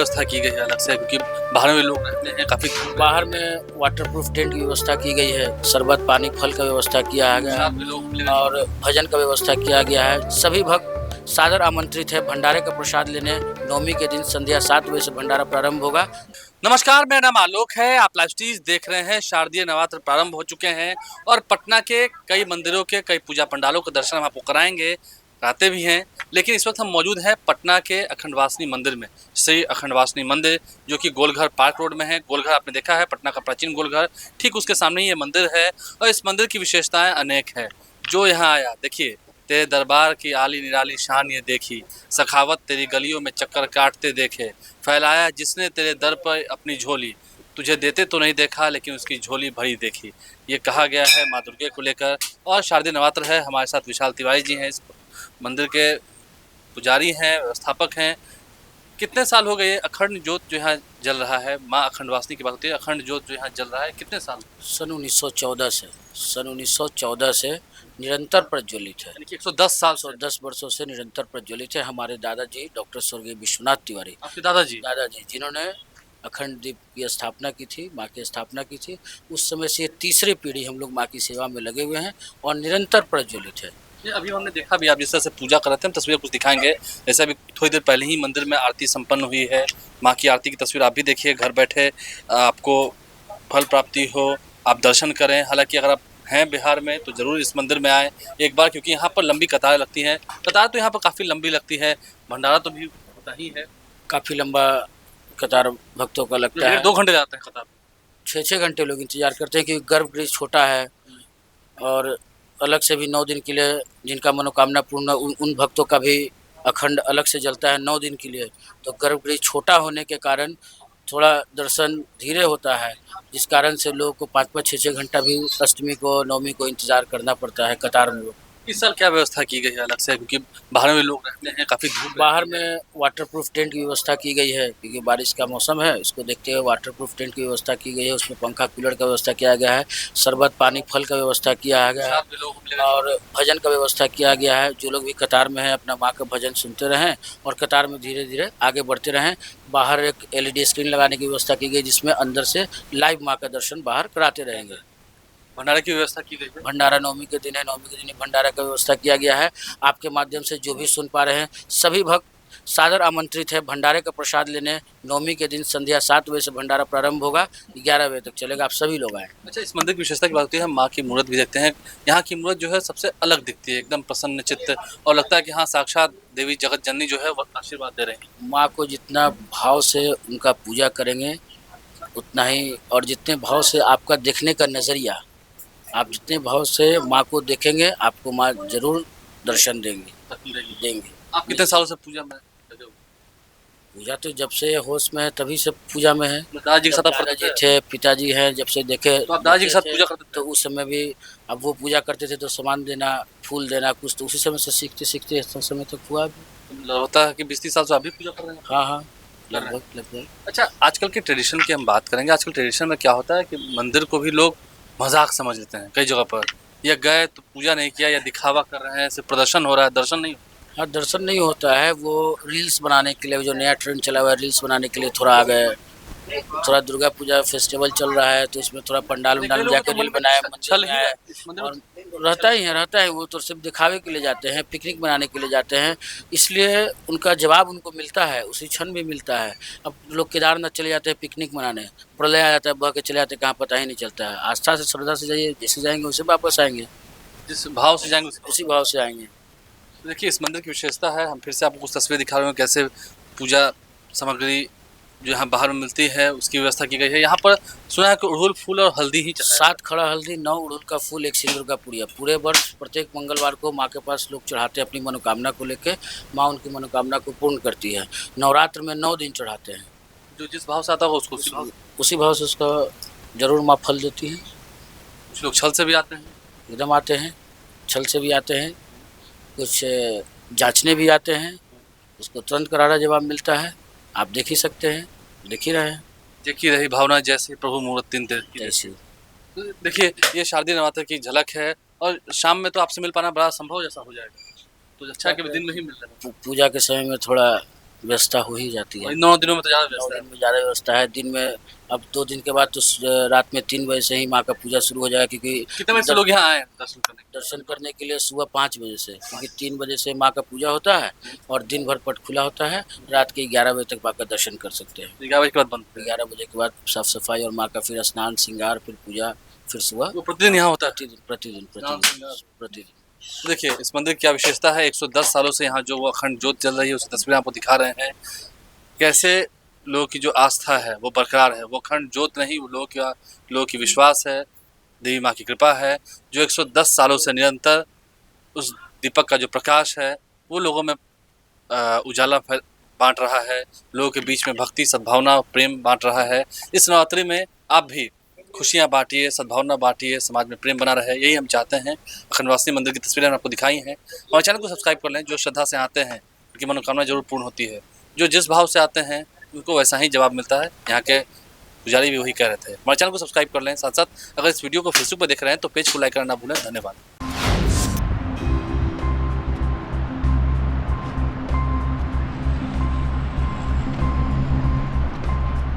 व्यवस्था की गई है अलग से, क्योंकि बाहर में लोग रहते हैं काफी दूर बाहर में वाटरप्रूफ टेंट की व्यवस्था की गई है, शरबत पानी फल का व्यवस्था किया गया साथ में लोग है और भजन का व्यवस्था किया गया है। सभी भक्त सादर आमंत्रित है भंडारे का प्रसाद लेने। नवमी के दिन संध्या 7 बजे से भंडारा प्रारंभ होगा। नमस्कार, मेरा नाम आलोक है। आप लाइव स्ट्रीज देख रहे हैं। शारदीय नवरात्र प्रारंभ हो चुके हैं और पटना के कई मंदिरों के कई पूजा पंडालों के दर्शन हम आपको कराएंगे, कराते भी हैं। लेकिन इस वक्त हम मौजूद हैं पटना के अखंडवासिनी मंदिर में। श्री अखंडवासिनी मंदिर जो कि गोलघर पार्क रोड में है। गोलघर आपने देखा है, पटना का प्राचीन गोलघर, ठीक उसके सामने ही ये मंदिर है। और इस मंदिर की विशेषताएं अनेक है। जो यहाँ आया, देखिए, तेरे दरबार की आली निराली शान ये देखी, सखावत तेरी गलियों में चक्कर काटते देखे, फैलाया जिसने तेरे दर पर अपनी झोली, तुझे देते तो नहीं देखा लेकिन उसकी झोली भरी देखी। ये कहा गया है माँ दुर्गे को लेकर। और शारदीय नवरात्र है। हमारे साथ विशाल तिवारी जी हैं, इस मंदिर के पुजारी हैं, व्यवस्थापक हैं। कितने साल हो गए अखंड ज्योत जो यहाँ जल रहा है? माँ अखंडवासिनी की बात होती है, अखंड ज्योत जो यहाँ जल रहा है, कितने साल? सन 1914 से निरंतर प्रज्वलित है। यानी कि 110 साल से। 110 वर्षों से निरंतर प्रज्वलित है। हमारे दादाजी डॉक्टर स्वर्गीय विश्वनाथ तिवारी, आपके दादाजी जिन्होंने अखंड दीप की स्थापना की थी, माँ की स्थापना की थी, उस समय से तीसरी पीढ़ी हम लोग माँ की सेवा में लगे हुए हैं और निरंतर प्रज्वलित है। ये अभी हमने देखा भी, आप जिस तरह से पूजा कर रहे थे, हम तस्वीर कुछ दिखाएंगे। जैसे अभी थोड़ी देर पहले ही मंदिर में आरती संपन्न हुई है। माँ की आरती की तस्वीर आप भी देखिए। घर बैठे आपको फल प्राप्ति हो, आप दर्शन करें। हालांकि अगर आप हैं बिहार में तो ज़रूर इस मंदिर में आए एक बार, क्योंकि यहाँ पर लंबी कतारें लगती हैं। कतार तो यहाँ पर काफ़ी लंबी लगती है। भंडारा तो भी होता ही है। काफ़ी लंबा कतार भक्तों का लगता है। 2 घंटे जाते हैं कतार। 6 घंटे लोग इंतजार करते हैं, क्योंकि गर्भगृह छोटा है और अलग से भी 9 दिन के लिए जिनका मनोकामना पूर्ण, उन भक्तों का भी अखंड अलग से जलता है 9 दिन के लिए। तो गर्भगृह छोटा होने के कारण थोड़ा दर्शन धीरे होता है, जिस कारण से लोगों को 5-5, 6-6 घंटा भी अष्टमी को, नवमी को इंतजार करना पड़ता है कतार में। इस साल क्या व्यवस्था की गई है अलग से, क्योंकि बाहर में लोग रहते हैं काफ़ी दूर? बाहर में वाटरप्रूफ टेंट की व्यवस्था की गई है, क्योंकि बारिश का मौसम है। इसको देखते हुए वाटरप्रूफ टेंट की व्यवस्था की गई है। उसमें पंखा कूलर का व्यवस्था किया गया है, शरबत पानी फल का व्यवस्था किया गया है और भजन का व्यवस्था किया गया है। जो लोग भी कतार में हैं अपना माँ का भजन सुनते रहें और कतार में धीरे धीरे आगे बढ़ते रहें। बाहर एक LED स्क्रीन लगाने की व्यवस्था की गई, जिसमें अंदर से लाइव माँ का दर्शन बाहर कराते रहेंगे। भंडारे की व्यवस्था की गई है। भंडारा नवमी के दिन है, नवमी के दिन ही भंडारा का व्यवस्था किया गया है। आपके माध्यम से जो भी सुन पा रहे हैं, सभी भक्त सादर आमंत्रित है भंडारे का प्रसाद लेने। नवमी के दिन संध्या 7 बजे से भंडारा प्रारंभ होगा, 11 बजे तक चलेगा। आप सभी लोग आए। अच्छा, इस मंदिर की विशेषता की बात होती है, हम माँ की मूर्त भी देखते हैं। यहाँ की मूर्त जो है सबसे अलग दिखती है, एकदम प्रसन्न चित्त, और लगता है कि हाँ, साक्षात देवी जगत जननी जो है वो आशीर्वाद दे रहे हैं। माँ को जितना भाव से उनका पूजा करेंगे उतना ही, और जितने भाव से आपका देखने का नज़रिया, आप जितने भाव से माँ को देखेंगे, आपको माँ जरूर दर्शन देंगे। आप कितने सालों से पूजा में लगे हो? पूजा तो जब से होश में है तभी से पूजा में है। दादाजी के साथ आप दादाजी थे, पिताजी हैं, जब से देखे तो आप दादाजी के साथ पूजा करते थे? तो उस समय भी, अब वो पूजा करते थे तो सामान देना, फूल देना कुछ, तो उसी समय से सीखते सीखते इस समय तक हुआ भी। होता है कि 20-30 साल से आप भी पूजा कर रहे हैं? हाँ, लगभग। अच्छा, आजकल के ट्रेडिशन की हम बात करेंगे। आजकल ट्रेडिशन में क्या होता है कि मंदिर को भी लोग मजाक समझ लेते हैं कई जगह पर। या गए तो पूजा नहीं किया, या दिखावा कर रहे हैं, सिर्फ प्रदर्शन हो रहा है, दर्शन नहीं। हाँ, दर्शन नहीं होता है। वो रील्स बनाने के लिए, जो नया ट्रेंड चला हुआ है, रील्स बनाने के लिए थोड़ा आ गए। थोड़ा दुर्गा पूजा फेस्टिवल चल रहा है तो इसमें थोड़ा पंडाल वंडाल में जाकर रील बनाए, और रहता है। वो तो सिर्फ दिखावे के लिए जाते हैं, पिकनिक मनाने के लिए जाते हैं, इसलिए उनका जवाब उनको मिलता है, उसी क्षण भी मिलता है। अब लोग केदारनाथ चले जाते हैं पिकनिक मनाने, प्रलय आ जाता है, बह के चले जाते हैं, कहाँ पता ही नहीं चलता है। आस्था से, श्रद्धा से जाइए, जैसे जाएंगे उसे वापस आएंगे, जिस भाव से जाएंगे उसी भाव से आएंगे। देखिए, इस मंदिर की विशेषता है, हम फिर से आपको कुछ तस्वीर दिखा रहे हैं कैसे पूजा सामग्री जो यहाँ बाहर में मिलती है उसकी व्यवस्था की गई है। यहाँ पर सुना है कि अड़हुल फूल और हल्दी ही 7 खड़ा हल्दी, 9 अड़हुल का फूल, 1 सिंदूर का पुड़िया। पूरे वर्ष प्रत्येक मंगलवार को माँ के पास लोग चढ़ाते हैं अपनी मनोकामना को लेके। माँ उनकी मनोकामना को पूर्ण करती है। नवरात्र में 9 दिन चढ़ाते हैं। जो जिस भाव से आता है उसको उसी भाव से उसका जरूर माँ फल देती है। कुछ लोग छल से भी आते हैं। एकदम आते हैं, छल से भी आते हैं, कुछ जांचने भी आते हैं। उसको तुरंत करारा जवाब मिलता है। आप देख ही सकते हैं, देख ही रहे हैं। देखी रही भावना जैसे प्रभु मूर्त दिन जैसी। देखिए, ये शारदीय नवरात्र की झलक है। और शाम में तो आपसे मिल पाना बड़ा संभव जैसा हो जाएगा, तो अच्छा कि दिन में ही मिल रहा है। पूजा के समय में थोड़ा व्यवस्था हो ही जाती है। इन 9 दिनों में तो ज़्यादा 9 व्यवस्था है। दिन में ज़्यादा व्यवस्था है। दिन में अब 2 दिन के बाद तो रात में 3 बजे से ही माँ का पूजा शुरू हो जाएगा, क्योंकि कितने बजे से लोग यहाँ आए हैं दर्शन करने के दर्शन करने के लिए सुबह 5 बजे से, क्योंकि 3 बजे से माँ का पूजा होता है और दिन भर पट खुला होता है। रात के 11 बजे तक माँ का दर्शन कर सकते हैं। लिए? 11 बजे के बाद बंद है। 11 बजे के बाद साफ सफाई और माँ का फिर स्नान श्रृंगार, फिर पूजा, फिर सुबह वो प्रतिदिन यहाँ होता है। प्रतिदिन प्रतिदिन स्नान प्रतिदिन श्रृंगार। प्रतिदिन। तो देखिए इस मंदिर की क्या विशेषता है। 110 सालों से यहाँ जो वो अखंड ज्योत जल रही है उसकी तस्वीरें आपको दिखा रहे हैं। कैसे लोगों की जो आस्था है वो बरकरार है। वो अखंड ज्योत नहीं, वो लोगों की विश्वास है, देवी माँ की कृपा है, जो 110 सालों से निरंतर उस दीपक का जो प्रकाश है वो लोगों में उजाला बांट रहा है, लोगों के बीच में भक्ति, सद्भावना, प्रेम बांट रहा है। इस नवरात्रि में आप भी खुशियाँ बांटिए, सद्भावना बांटिए, समाज में प्रेम बना रहे, यही हम चाहते हैं। अखंडवासिनी मंदिर की तस्वीरें हमने आपको दिखाई हैं। हमारे चैनल को सब्सक्राइब कर लें। जो श्रद्धा से आते हैं उनकी मनोकामना जरूर पूर्ण होती है। जो जिस भाव से आते हैं उनको वैसा ही जवाब मिलता है। यहाँ के पुजारी भी वही कह रहे थे। हमारे चैनल को सब्सक्राइब कर लें। साथ साथ अगर इस वीडियो को फेसबुक पर देख रहे हैं तो पेज को लाइक करना ना भूलें। धन्यवाद।